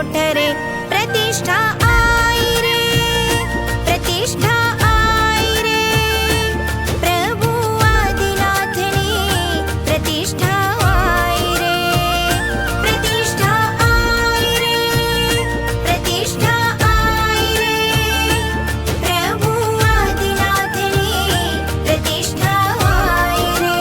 No ठरे। प्रतिष्ठा आई रे, प्रतिष्ठा आई रे, प्रभु आदिनाथनी प्रतिष्ठा आई रे। प्रतिष्ठा आई रे, प्रतिष्ठा आई रे, प्रभु आदिनाथनी प्रतिष्ठा आई रे।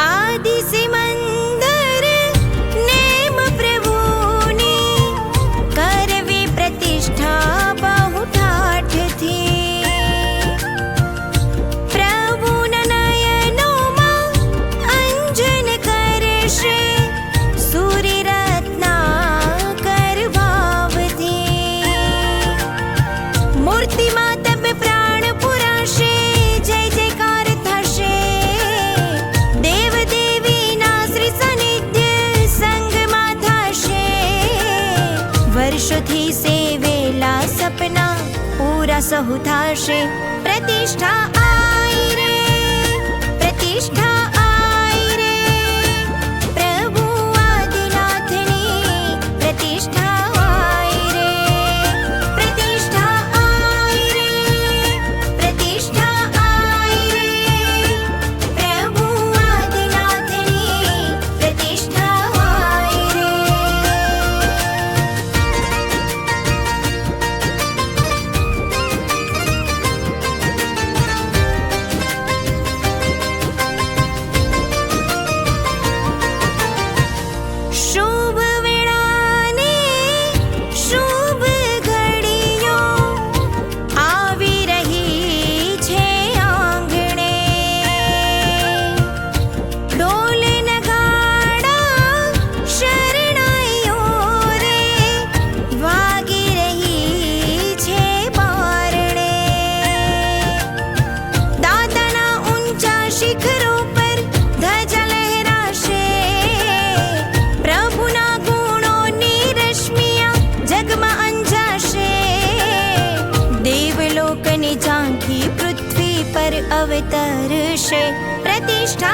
आदि सिमंदर नेम प्रभुनी करवी प्रतिष्ठा बहु ठाठ थी। प्रभु नयनो मां अंजन करशे सूर्य रत्ना कर भाव थी। मूर्ति मां तब प्राण पुराशे जय जयकार थशे। देव देवी ना श्री सानिध्य संग मां थशे। वर्षोथी सेवेला सपना पूरा सहु थशे। प्रतिष्ठा आई रे, प्रतिष्ठा आई रे, प्रभु आदिनाथनी प्रतिष्ठा आई रे। प्रतिष्ठा आई रे, प्रतिष्ठा आई रे, प्रभु आदिनाथनी प्रतिष्ठा आई रे। शुभ वेळाने शुभ घड़ियों आवी रही छे आंगणे। ढोल नगाड़ा शरणाइयों रे वागी रही छे बारणे। दादाना ऊंचा शिखरों पर ध्वजा लहराशे। प्रभुना गुणोनी रश्मियां जगमा अंजाशे। देवलोकनी झांकी पृथ्वी पर अवतरशे। प्रतिष्ठा